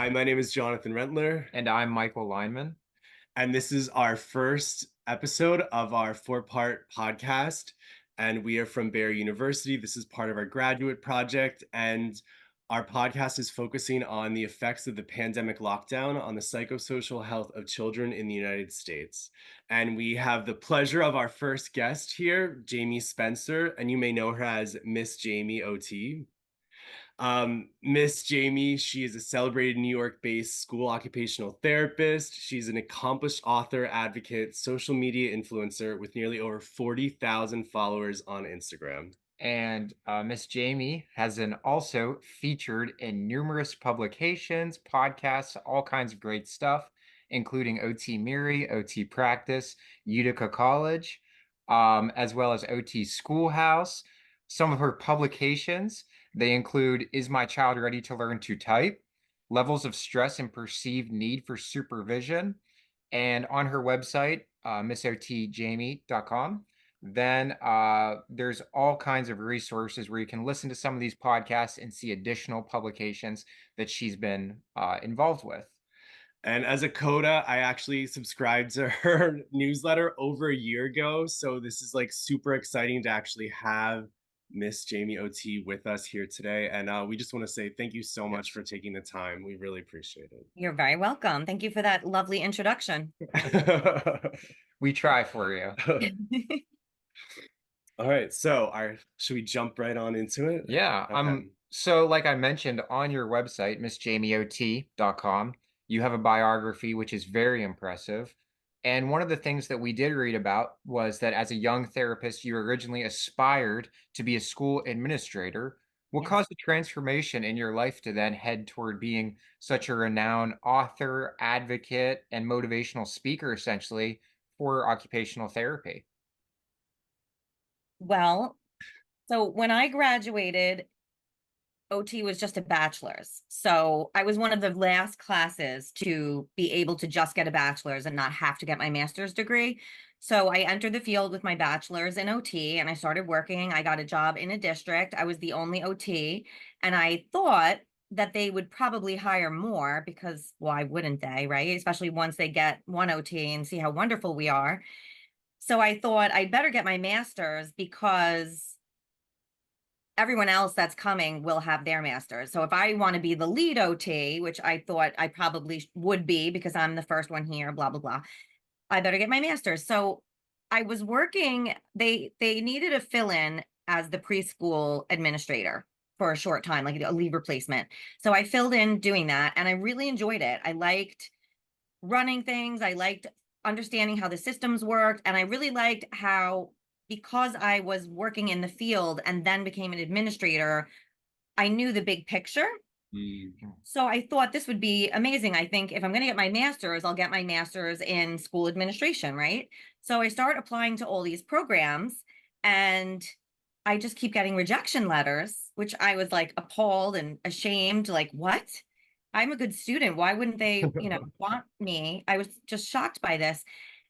Hi, my name is Jonathan Rentler, And I'm Michael Lineman. and this is our first episode of our four-part podcast. And we are from Bayer University. This is part of our graduate project, and our podcast is focusing on the effects of the pandemic lockdown on the psychosocial health of children in the United States. And we have the pleasure of our first guest here, Jaime Spencer, and you may know her as Miss Jaime OT. Miss Jaime, she is a celebrated New York-based school occupational therapist. She's an accomplished author, advocate, social media influencer with nearly over 40,000 followers on Instagram. And Miss Jamie has been also featured in numerous publications, podcasts, all kinds of great stuff, including OT Miri, OT Practice, Utica College, as well as OT Schoolhouse. Some of her publications, they include Is My Child Ready to Learn to Type? Levels of Stress and Perceived Need for Supervision. And on her website, missotjamie.com. Then there's all kinds of resources where you can listen to some of these podcasts and see additional publications that she's been involved with. And as a coda, I actually subscribed to her newsletter over a year ago. So this is like super exciting to actually have Miss Jaime OT with us here today. And we just want to say thank you so much for taking the time. We really appreciate You're very welcome. Thank you for that lovely introduction. it. We try for you. All right, so should we jump right on into it? Yeah. Okay. So like I mentioned on your website, missjamiot.com, you have a biography which is very impressive. And one of the things that we did read about was that as a young therapist, you originally aspired to be a school administrator. What Yes. caused the transformation in your life to then head toward being such a renowned author, advocate, and motivational speaker, essentially, for occupational therapy? Well, so when I graduated, OT was just a bachelor's. So I was one of the last classes to be able to just get a bachelor's and not have to get my master's degree. So I entered the field with my bachelor's in OT and I started working. I got a job in a district. I was the only OT. And I thought that they would probably hire more because why wouldn't they, right? Especially once they get one OT and see how wonderful we are. So I thought I'd better get my master's because everyone else that's coming will have their master's. So if I want to be the lead OT, which I thought I probably would be because I'm the first one here, blah, blah, blah, I better get my master's. So I was working, they needed a fill-in as the preschool administrator for a short time, like a leave replacement. So I filled in doing that and I really enjoyed it. I liked running things. I liked understanding how the systems worked. And I really liked how, because I was working in the field and then became an administrator, I knew the big picture. So I thought this would be amazing. I think if I'm going to get my master's, I'll get my master's in school administration, right? So I start applying to all these programs and I just keep getting rejection letters, which I was like appalled and ashamed, like, what? I'm a good student. Why wouldn't they, want me? I was just shocked by this.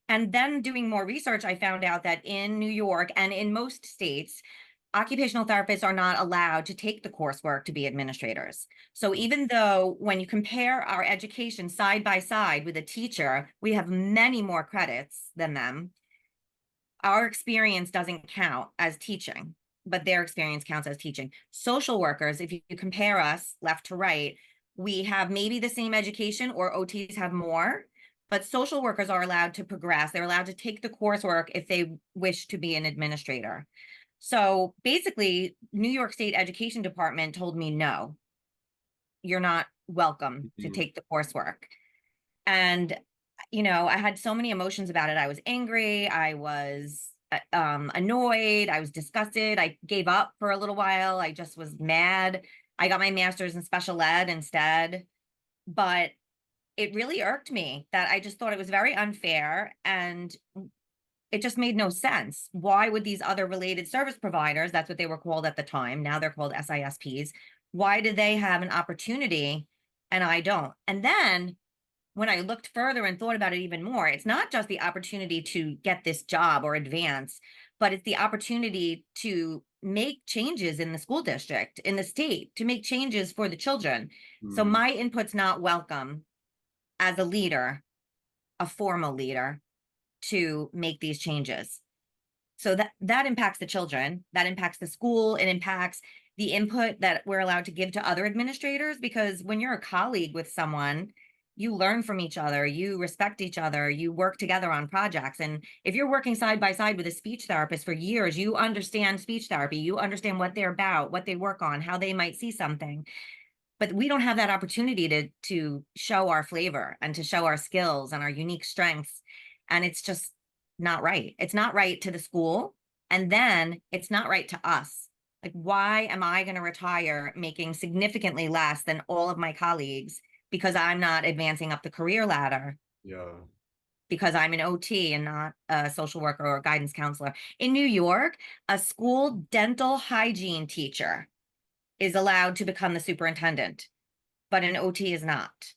And then doing more research, I found out that in New York and in most states, occupational therapists are not allowed to take the coursework to be administrators. So even though when you compare our education side by side with a teacher, we have many more credits than them, our experience doesn't count as teaching, but their experience counts as teaching. Social workers, if you compare us left to right, we have maybe the same education or OTs have more, but social workers are allowed to progress. They're allowed to take the coursework if they wish to be an administrator. So basically, New York State Education Department told me, no, you're not welcome to take the coursework. And, I had so many emotions about it. I was angry. I was annoyed. I was disgusted. I gave up for a little while. I just was mad. I got my master's in special ed instead. But it really irked me that I just thought it was very unfair and it just made no sense. Why would these other related service providers, that's what they were called at the time, now they're called SISPs, why do they have an opportunity and I don't? And then when I looked further and thought about it even more, it's not just the opportunity to get this job or advance, but it's the opportunity to make changes in the school district, in the state, to make changes for the children. So Mm. my input's not welcome as a leader, a formal leader, to make these changes. So that impacts the children, that impacts the school, it impacts the input that we're allowed to give to other administrators, because when you're a colleague with someone, you learn from each other, you respect each other, you work together on projects. And if you're working side by side with a speech therapist for years, you understand speech therapy, you understand what they're about, what they work on, how they might see something. But we don't have that opportunity to show our flavor and to show our skills and our unique strengths. And it's just not right. It's not right to the school. And then it's not right to us. Like, why am I going to retire making significantly less than all of my colleagues because I'm not advancing up the career ladder? Yeah. Because I'm an OT and not a social worker or a guidance counselor. In New York, a school dental hygiene teacher is allowed to become the superintendent, but an OT is not.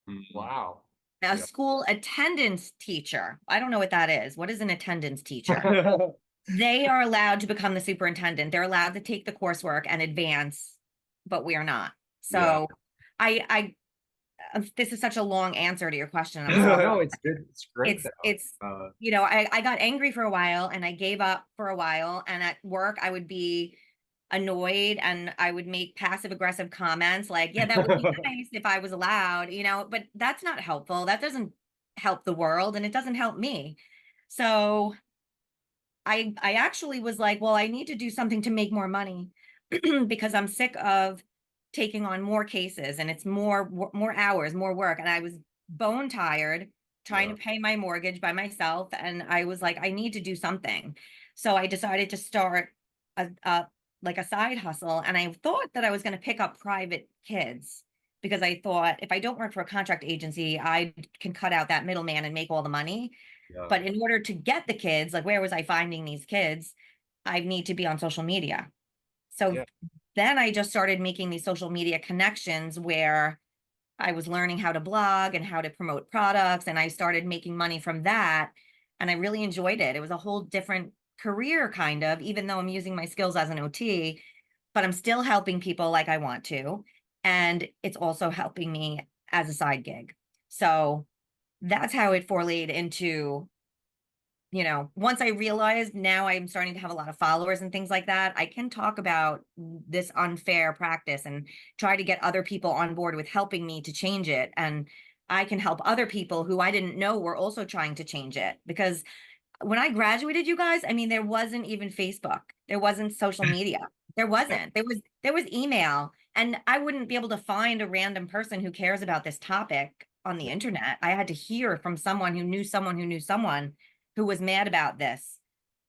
Mm. Wow. A Yeah. school attendance teacher, I don't know what that is. What is an attendance teacher? They are allowed to become the superintendent. They're allowed to take the coursework and advance, but we are not. Yeah. So I this is such a long answer to your question. I'm No, sorry. no, it's good. It's great though. It's Uh, you know, I got angry for a while and I gave up for a while. And at work, I would be annoyed and I would make passive aggressive comments like, yeah, that would be nice if I was allowed, but that's not helpful. That doesn't help the world and it doesn't help me. So I actually was like, well, I need to do something to make more money because I'm sick of taking on more cases and it's more hours, more work. And I was bone tired trying Yeah. to pay my mortgage by myself. And I was like, I need to do something. So I decided to start a like a side hustle. And I thought that I was going to pick up private kids because I thought if I don't work for a contract agency, I can cut out that middleman and make all the money. Yeah. But in order to get the kids, like where was I finding these kids? I need to be on social media. So Yeah. then I just started making these social media connections where I was learning how to blog and how to promote products. And I started making money from that. And I really enjoyed it. It was a whole different career, kind of, even though I'm using my skills as an OT, but I'm still helping people like I want to. And it's also helping me as a side gig. So that's how it forlayed into, once I realized now I'm starting to have a lot of followers and things like that, I can talk about this unfair practice and try to get other people on board with helping me to change it. And I can help other people who I didn't know were also trying to change it. Because when I graduated, you guys, I mean, there wasn't even Facebook. There wasn't social media. There wasn't. There was email. And I wouldn't be able to find a random person who cares about this topic on the internet. I had to hear from someone who knew someone who knew someone who was mad about this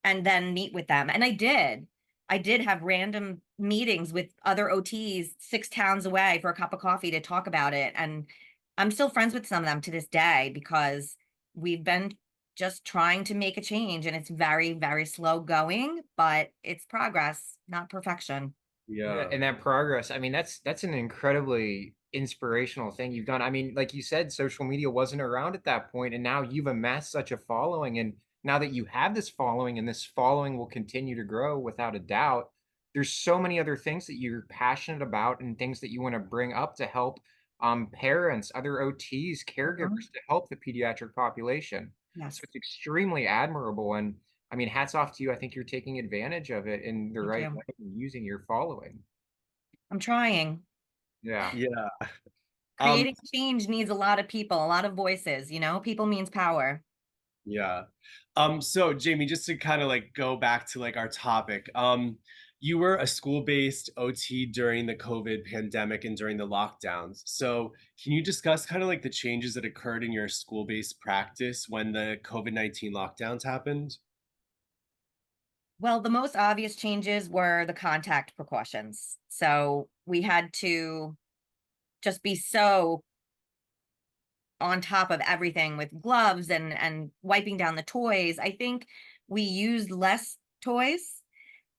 and then meet with them. And I did. I did have random meetings with other OTs 6 towns away for a cup of coffee to talk about it. And I'm still friends with some of them to this day because we've been just trying to make a change, and it's very, very slow going, but it's progress, not perfection. Yeah, Yeah. and that progress, I mean, that's an incredibly inspirational thing you've done. I mean, like you said, social media wasn't around at that point, and now you've amassed such a following. And now that you have this following, and this following will continue to grow without a doubt, there's so many other things that you're passionate about and things that you want to bring up to help parents, other OTs, Mhm. caregivers to help the pediatric population. So Yes, it's extremely admirable. And I mean, hats off to you. I think you're taking advantage of it in the thank right you. way and using your following. I'm trying. Yeah. Yeah. Um, Creating change needs a lot of people, a lot of voices, people means power. yeah. So Jamie, just to kind of like go back to like our topic, you were a school-based OT during the COVID pandemic and during the lockdowns. So can you discuss kind of like the changes that occurred in your school-based practice when the COVID-19 lockdowns happened? Well, the most obvious changes were the contact precautions. So we had to just be so on top of everything with gloves and wiping down the toys. I think we used less toys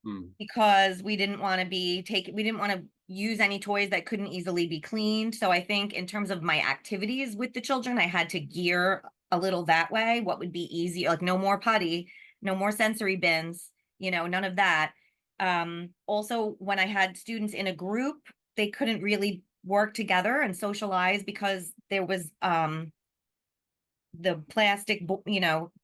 Hmm. because we didn't want to use any toys that couldn't easily be cleaned. So I think in terms of my activities with the children, I had to gear a little that way. What would be easy, like no more putty, no more sensory bins, none of that. Also, when I had students in a group, they couldn't really work together and socialize because there was the plastic,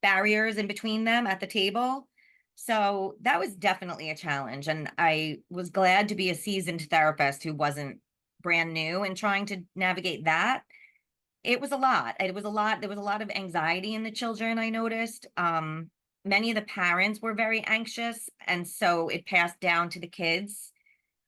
barriers in between them at the table. So that was definitely a challenge. And I was glad to be a seasoned therapist who wasn't brand new and trying to navigate that. It was a lot. It was a lot. There was a lot of anxiety in the children, I noticed. Many of the parents were very anxious. And so it passed down to the kids.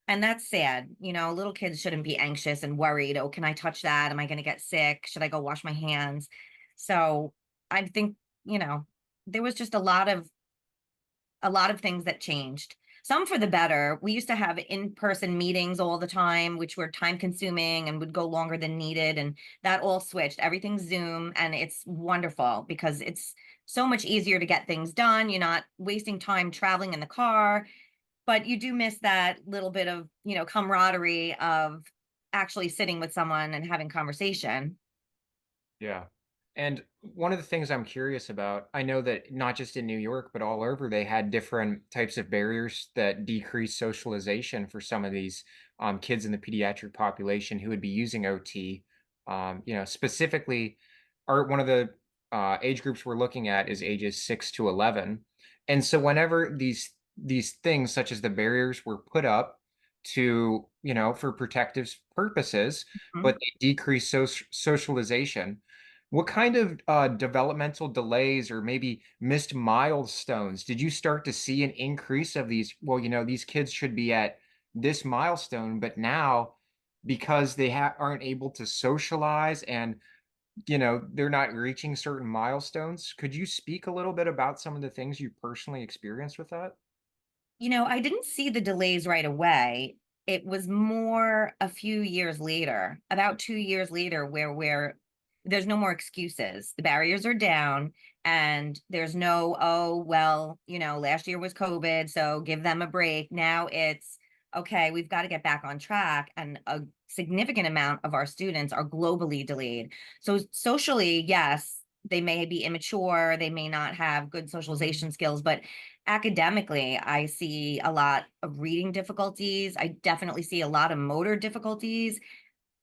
And that's sad. Little kids shouldn't be anxious and worried. Oh, can I touch that? Am I going to get sick? Should I go wash my hands? So I think, there was just a lot of things that changed. Some for the better. We used to have in-person meetings all the time, which were time consuming and would go longer than needed. And that all switched. Everything's Zoom, and it's wonderful because it's so much easier to get things done. You're not wasting time traveling in the car, but you do miss that little bit of, camaraderie of actually sitting with someone and having conversation. Yeah. And one of the things I'm curious about, I know that not just in New York, but all over, they had different types of barriers that decrease socialization for some of these kids in the pediatric population who would be using OT. Specifically, one of the age groups we're looking at is ages 6 to 11. And so whenever these things such as the barriers were put up to, for protective purposes, Mhm. but they decrease socialization, what kind of developmental delays or maybe missed milestones did you start to see an increase of these? Well, these kids should be at this milestone, but now because they aren't able to socialize and they're not reaching certain milestones. Could you speak a little bit about some of the things you personally experienced with that? I didn't see the delays right away. It was more a few years later, about 2 years later, where there's no more excuses. The barriers are down, and there's no, oh, well, last year was COVID, so give them a break. Now it's okay, we've got to get back on track. And a significant amount of our students are globally delayed. So socially, yes, they may be immature, they may not have good socialization skills, but academically, I see a lot of reading difficulties. I definitely see a lot of motor difficulties.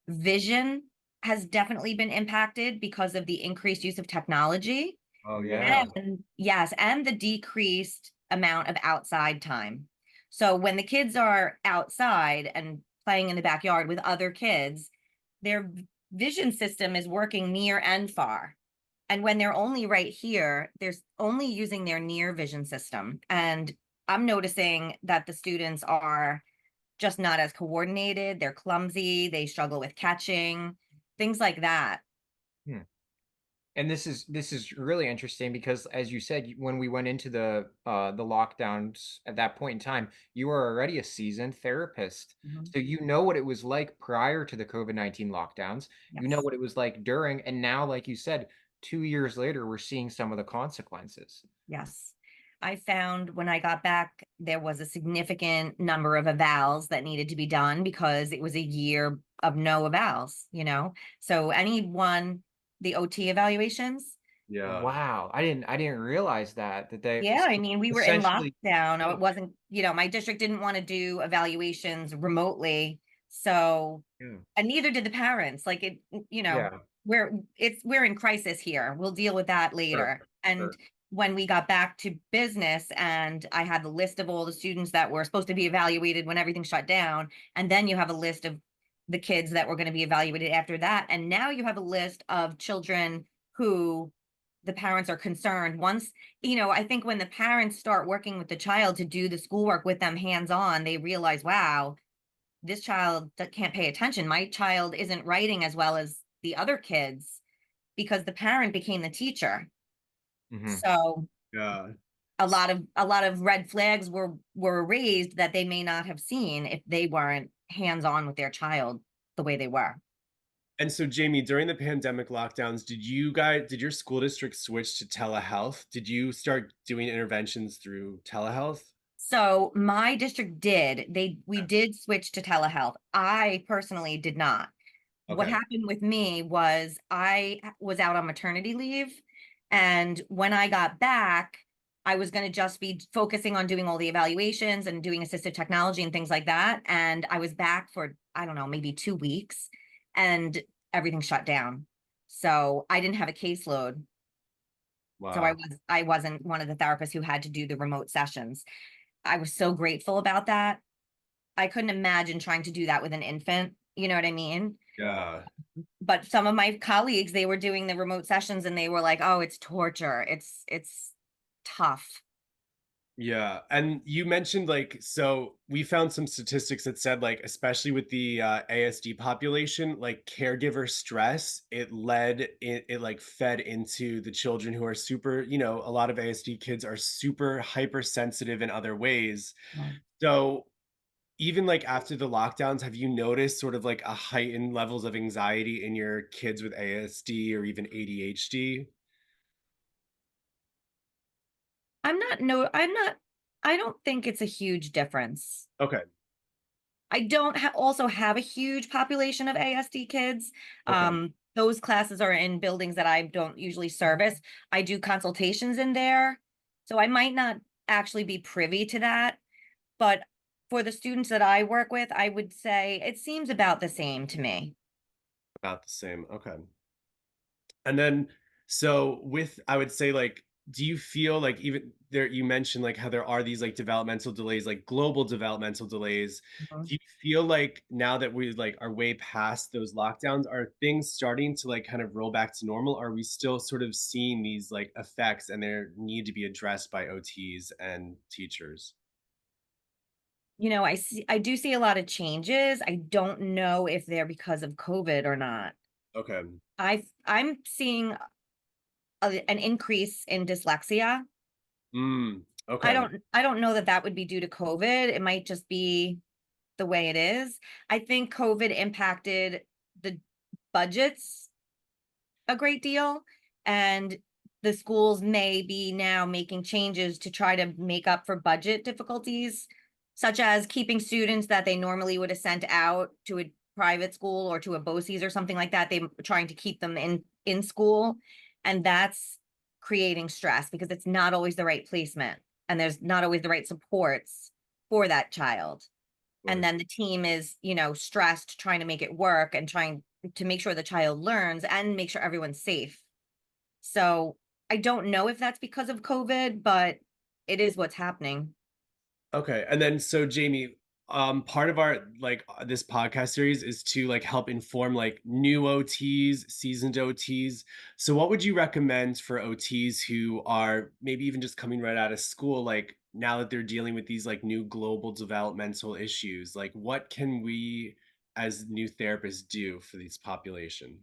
Vision has definitely been impacted because of the increased use of technology. Oh Yeah. yeah. And yes, and the decreased amount of outside time. So when the kids are outside and playing in the backyard with other kids, their vision system is working near and far. And when they're only right here, they're only using their near vision system. And I'm noticing that the students are just not as coordinated. They're clumsy. They struggle with catching, things like that. Hmm. And this is really interesting because, as you said, when we went into the lockdowns at that point in time, you were already a seasoned therapist, Mhm. so you know what it was like prior to the COVID-19 lockdowns. You know Yes. what it was like during, and now, like you said, 2 years later, we're seeing some of the consequences. Yes. I found when I got back, there was a significant number of evals that needed to be done because it was a year of no evals. So the OT evaluations. Yeah. Wow, I didn't realize that they Yeah, I so mean, we were in essentially. lockdown. Yeah, It wasn't, my district didn't want to do evaluations remotely. So, yeah, and neither did the parents. Like yeah, we're in crisis here. We'll deal with that sure, later. And sure. when we got back to business and I had the list of all the students that were supposed to be evaluated when everything shut down, and then you have a list of the kids that were going to be evaluated after that, and now you have a list of children who the parents are concerned. I think when the parents start working with the child to do the schoolwork with them hands on, they realize, wow, this child that can't pay attention. My child isn't writing as well as the other kids because the parent became the teacher. Hmm. So Yeah. a lot of red flags were raised that they may not have seen if they weren't hands on with their child the way they were. And so, Jamie, during the pandemic lockdowns, did your school district switch to telehealth? Did you start doing interventions through telehealth? So my district we did switch to telehealth. I personally did not. What Okay. happened with me was I was out on maternity leave. And when I got back, I was going to just be focusing on doing all the evaluations and doing assistive technology and things like that. And I was back for, I don't know, maybe 2 weeks, and everything shut down. So I didn't have a caseload. So Wow. I wasn't one of the therapists who had to do the remote sessions. I was so grateful about that. I couldn't imagine trying to do that with an infant. You know what I mean? Yeah. But some of my colleagues, they were doing the remote sessions and they were like, "Oh, it's torture. It's tough." Yeah, and you mentioned like so we found some statistics that said like especially with the ASD population, like caregiver stress, it like fed into the children who are super, a lot of ASD kids are super hypersensitive in other ways. Right. So even like after the lockdowns, have you noticed sort of like a heightened levels of anxiety in your kids with ASD or even ADHD? I'm not, I don't think it's a huge difference. Okay. I don't also have a huge population of ASD kids. Okay. Those classes are in buildings that I don't usually service. I do consultations in there, so I might not actually be privy to that. But for the students that I work with, I would say it seems about the same to me. About the same. Okay. And then, so with, I would say, like, do you feel like even there, you mentioned like how there are these like developmental delays, like global developmental delays. Mhm. Do you feel like now that we like are way past those lockdowns, are things starting to like kind of roll back to normal? Are we still sort of seeing these like effects and they need to be addressed by OTs and teachers? I do see a lot of changes. I don't know if they're because of COVID or not. Okay. I'm seeing an increase in dyslexia. Okay. I don't know that that would be due to COVID. It might just be the way it is. I think COVID impacted the budgets a great deal, and the schools may be now making changes to try to make up for budget difficulties, such as keeping students that they normally would have sent out to a private school or to a BOCES or something like that. They're trying to keep them in school, and that's creating stress because it's not always the right placement and there's not always the right supports for that child. Of And course. then the team is, stressed trying to make it work and trying to make sure the child learns and make sure everyone's safe. So I don't know if that's because of COVID, but it is what's happening. Okay. And then so Jamie, part of our like this podcast series is to like help inform like new OTs, seasoned OTs. So what would you recommend for OTs who are maybe even just coming right out of school, like now that they're dealing with these like new global developmental issues? Like what can we as new therapists do for this population?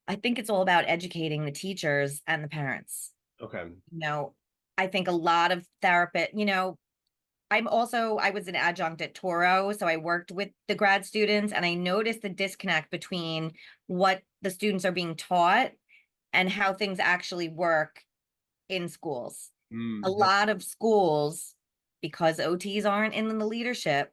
I think it's all about educating the teachers and the parents. Okay. You know, I think a lot of therapists, I was an adjunct at Toro, so I worked with the grad students and I noticed the disconnect between what the students are being taught and how things actually work in schools. A Mm, lot of schools, because OTs aren't in the leadership,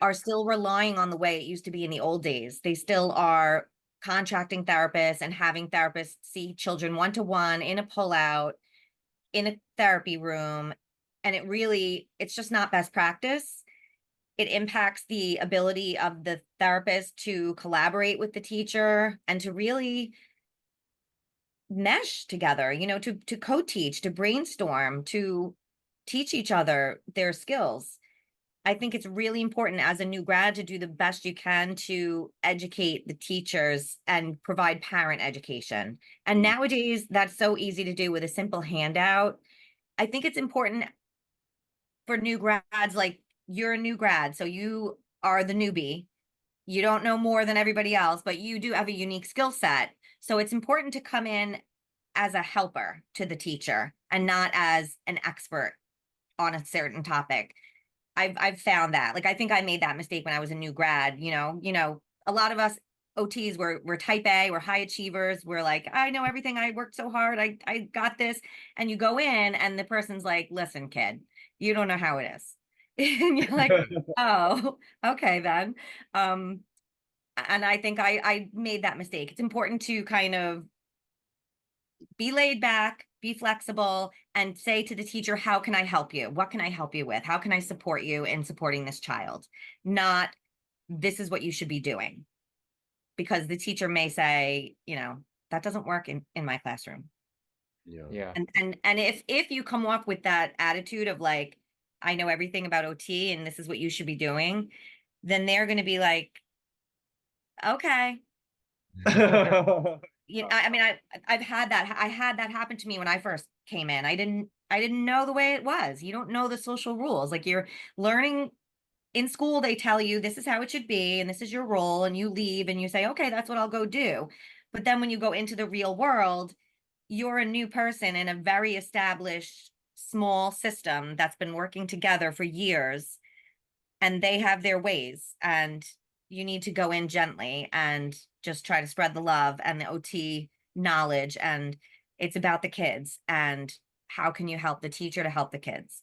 are still relying on the way it used to be in the old days. They still are contracting therapists and having therapists see children one to one in a pullout in a therapy room. And it's just not best practice. It impacts the ability of the therapist to collaborate with the teacher and to really mesh together, to co-teach, to brainstorm, to teach each other their skills. I think it's really important as a new grad to do the best you can to educate the teachers and provide parent education. And mm, nowadays, that's so easy to do with a simple handout. I think it's important for new grads, like you're a new grad, so you are the newbie. You don't know more than everybody else, but you do have a unique skill set. So it's important to come in as a helper to the teacher and not as an expert on a certain topic. I've found that. Like I think I made that mistake when I was a new grad, a lot of us OTs were type A, we're high achievers. We're like, I know everything. I worked so hard. I got this. And you go in and the person's like, listen, kid, you don't know how it is. And you're like, oh, okay then. Um, and I think I made that mistake. It's important to kind of be laid back, be flexible, and say to the teacher, how can I help you? What can I help you with? How can I support you in supporting this child? Not, this is what you should be doing. Because the teacher may say, that doesn't work in my classroom. Yeah. And if you come off with that attitude of like, I know everything about OT and this is what you should be doing, then they're going to be like, okay. I mean, I've had that. I had that happen to me when I first came in. I didn't know the way it was. You don't know the social rules. Like, you're learning in school, they tell you this is how it should be, and this is your role, and you leave and you say, okay, that's what I'll go do. But then when you go into the real world, you're a new person in a very established small system that's been working together for years, and they have their ways, and you need to go in gently and just try to spread the love and the OT knowledge. And it's about the kids, and how can you help the teacher to help the kids?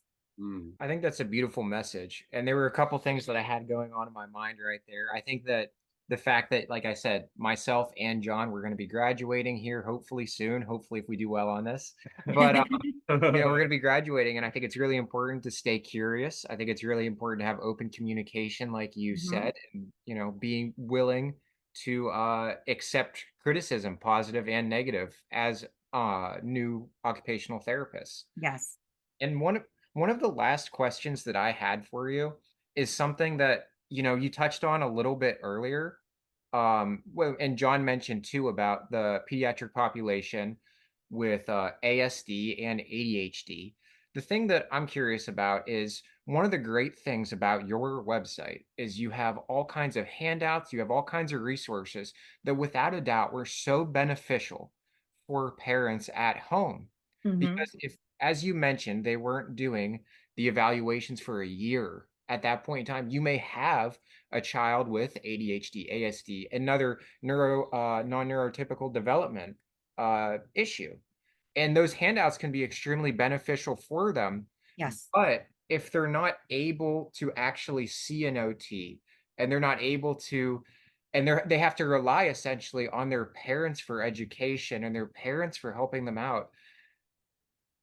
I think that's a beautiful message. And there were a couple things that I had going on in my mind right there. I think that the fact that, like I said, myself and John, we're going to be graduating here hopefully soon. Hopefully, if we do well on this. But we're going to be graduating, and I think it's really important to stay curious. I think it's really important to have open communication, like you Mhm. said, and being willing to accept criticism, positive and negative, as new occupational therapists. Yes. And one of the last questions that I had for you is something that, you touched on a little bit earlier. Well, and John mentioned too about the pediatric population with ASD and ADHD. The thing that I'm curious about is one of the great things about your website is you have all kinds of handouts, you have all kinds of resources that without a doubt were so beneficial for parents at home. Hmm. Because if, as you mentioned, they weren't doing the evaluations for a year at that point in time, you may have a child with ADHD, ASD, another non-neurotypical development issue. And those handouts can be extremely beneficial for them. Yes. But if they're not able to actually see an OT, and they're not able to, and they have to rely essentially on their parents for education and their parents for helping them out.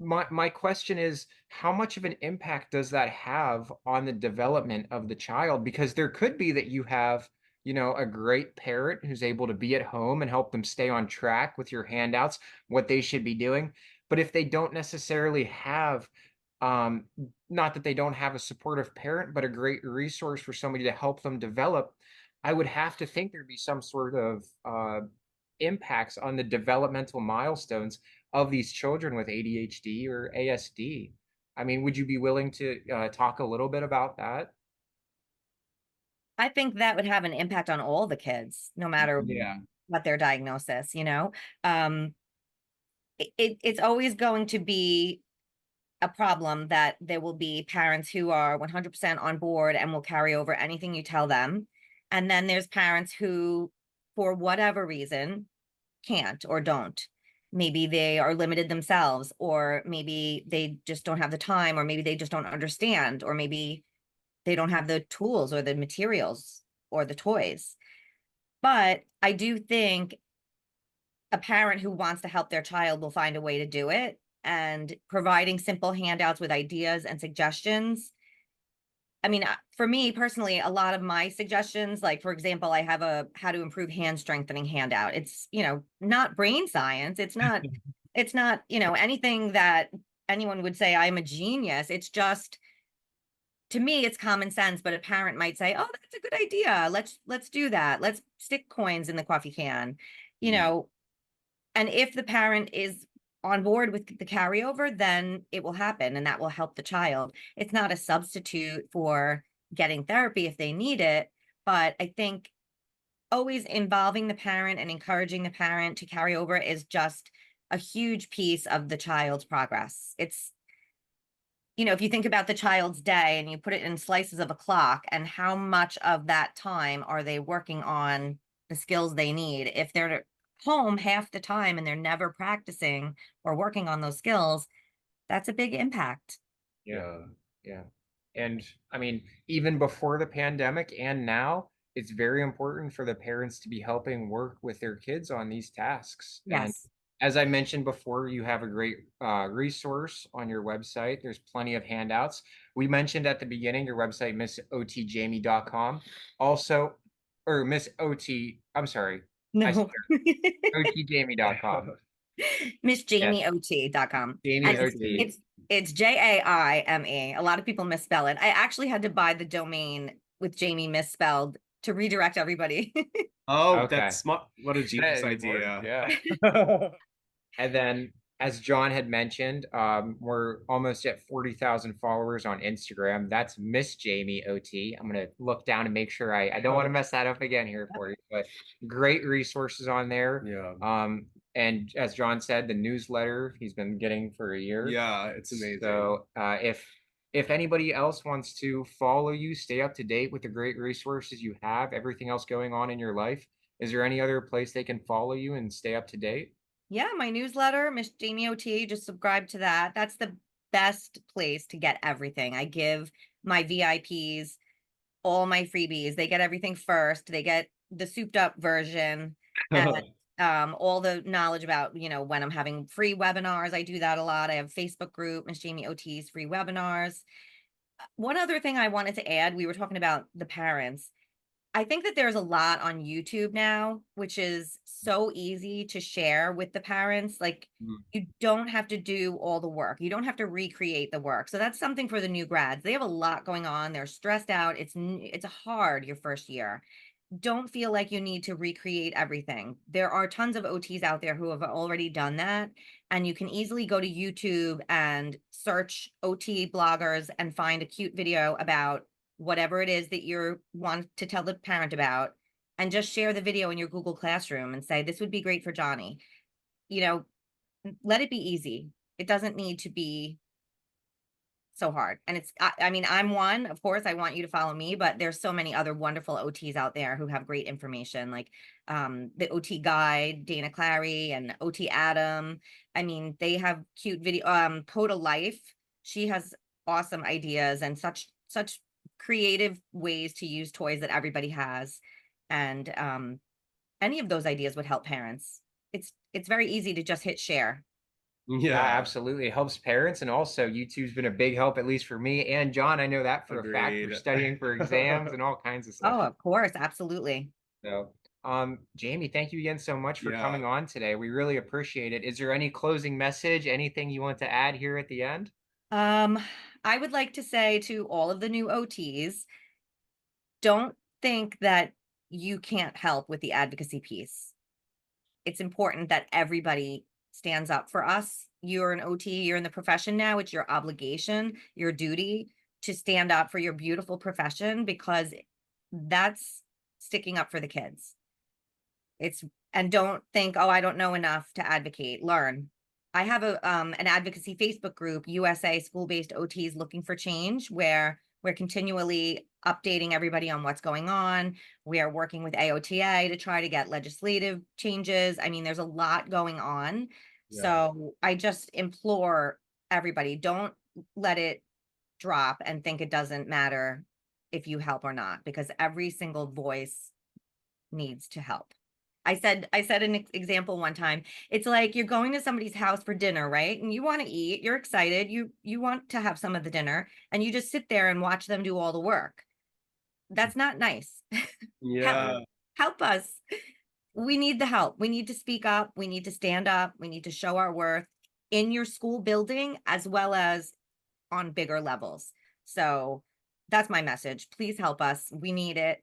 My question is, how much of an impact does that have on the development of the child? Because there could be that you have, a great parent who's able to be at home and help them stay on track with your handouts, what they should be doing. But if they don't necessarily have, um, not that they don't have a supportive parent, but a great resource for somebody to help them develop, I would have to think there'd be some sort of impacts on the developmental milestones of these children with ADHD or ASD. I mean, would you be willing to talk a little bit about that? I think that would have an impact on all the kids, no matter Yeah. what their diagnosis. Um, it's always going to be a problem that there will be parents who are 100% on board and will carry over anything you tell them. And then there's parents who, for whatever reason, can't or don't. Maybe they are limited themselves, or maybe they just don't have the time, or maybe they just don't understand, or maybe they don't have the tools or the materials or the toys. But I do think a parent who wants to help their child will find a way to do it. And providing simple handouts with ideas and suggestions. I mean, for me personally, a lot of my suggestions, like for example, I have a how to improve hand strengthening handout. It's, not brain science. It's not anything that anyone would say I'm a genius. It's just, to me, it's common sense, but a parent might say, oh, that's a good idea. Let's do that. Let's stick coins in the coffee can, you know. And if the parent is on board with the carryover, then it will happen and that will help the child. It's not a substitute for getting therapy if they need it, but I think always involving the parent and encouraging the parent to carry over is just a huge piece of the child's progress. It's, if you think about the child's day and you put it in slices of a clock, and how much of that time are they working on the skills they need? If they're home half the time and they're never practicing or working on those skills, that's a big impact. Yeah. Yeah. And I mean, even before the pandemic and now, it's very important for the parents to be helping work with their kids on these tasks. And Yes. As I mentioned before, you have a great resource on your website. There's plenty of handouts. We mentioned at the beginning your website, missotjamie.com. Also, or Miss OT, I'm sorry, I said No. otjamie.com. Yes, MissJamieOT.com. Jamie And OT. it's Jaime. A lot of people misspell it. I actually had to buy the domain with Jamie misspelled to redirect everybody. Oh, Okay. that's smart. What a That genius is important, idea. yeah. And then, as John had mentioned, we're almost at 40,000 followers on Instagram. That's Miss Jamie OT. I'm going to look down and make sure I don't want to mess that up again here for you, but great resources on there. Yeah. And as John said, the newsletter he's been getting for a year. Yeah, it's amazing. So if anybody else wants to follow you, stay up to date with the great resources you have, everything else going on in your life, is there any other place they can follow you and stay up to date? Yeah, my newsletter, Miss Jamie OT, just subscribe to that. That's the best place to get everything. I give my VIPs all my freebies. They get everything first. They get the souped up version and all the knowledge about, when I'm having free webinars. I do that a lot. I have a Facebook group, Miss Jamie OT's free webinars. One other thing I wanted to add, we were talking about the parents. I think that there's a lot on YouTube now, which is so easy to share with the parents. Like, you don't have to do all the work. You don't have to recreate the work. So that's something for the new grads. They have a lot going on. They're stressed out. It's hard your first year. Don't feel like you need to recreate everything. There are tons of OTs out there who have already done that. And you can easily go to YouTube and search OT bloggers and find a cute video about whatever it is that you want to tell the parent about, and just share the video in your Google Classroom and say, this would be great for Johnny. Let it be easy. It doesn't need to be so hard. And I mean, I'm one, of course, I want you to follow me, but there's so many other wonderful OTs out there who have great information, like the OT Guide, Dana Clary, and OT Adam. I mean, they have cute video, Coda Life. She has awesome ideas and such creative ways to use toys that everybody has. And any of those ideas would help parents. It's very easy to just hit share. Yeah, absolutely. It helps parents. And also, YouTube's been a big help, at least for me and John. I know that for a fact. We're studying for exams and all kinds of stuff. Oh, of course. Absolutely. So, Jamie, thank you again so much for coming on today. We really appreciate it. Is there any closing message, anything you want to add here at the end? I would like to say to all of the new OTs, don't think that you can't help with the advocacy piece. It's important that everybody stands up for us. You're an OT, you're in the profession now. It's your obligation, your duty to stand up for your beautiful profession, because that's sticking up for the kids. And don't think, oh, I don't know enough to advocate. Learn. I have an advocacy Facebook group, USA School-Based OTs Looking for Change, where we're continually updating everybody on what's going on. We are working with AOTA to try to get legislative changes. I mean, there's a lot going on. Yeah. So I just implore everybody, don't let it drop and think it doesn't matter if you help or not, because every single voice needs to help. I said an example one time. It's like you're going to somebody's house for dinner, right? And you want to eat, you're excited, you want to have some of the dinner, and you just sit there and watch them do all the work. That's not nice. Yeah. Help us. We need the help. We need to speak up. We need to stand up. We need to show our worth in your school building as well as on bigger levels. So that's my message. Please help us. We need it.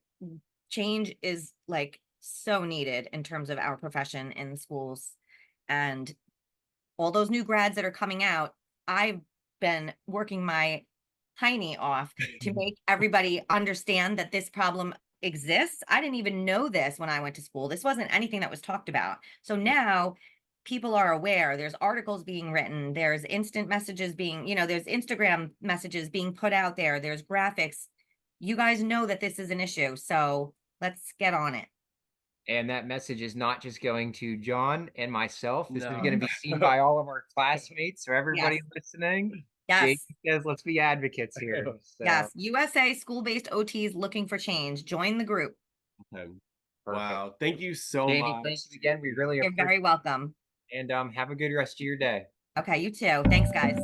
Change is like so needed in terms of our profession in the schools, and all those new grads that are coming out. I've been working my hiney off to make everybody understand that this problem exists. I didn't even know this when I went to school. This wasn't anything that was talked about. So now people are aware. There's articles being written. There's instant messages being, there's Instagram messages being put out there. There's graphics. You guys know that this is an issue. So let's get on it. And that message is not just going to John and myself. This is going to be seen by all of our classmates. So everybody listening, yes, Jake says, let's be advocates here. So. Yes, USA School-Based OTs Looking for Change. Join the group. Wow, thank you so Jamie, much. thank you again. We really You're very welcome. And have a good rest of your day. Okay, you too. Thanks, guys.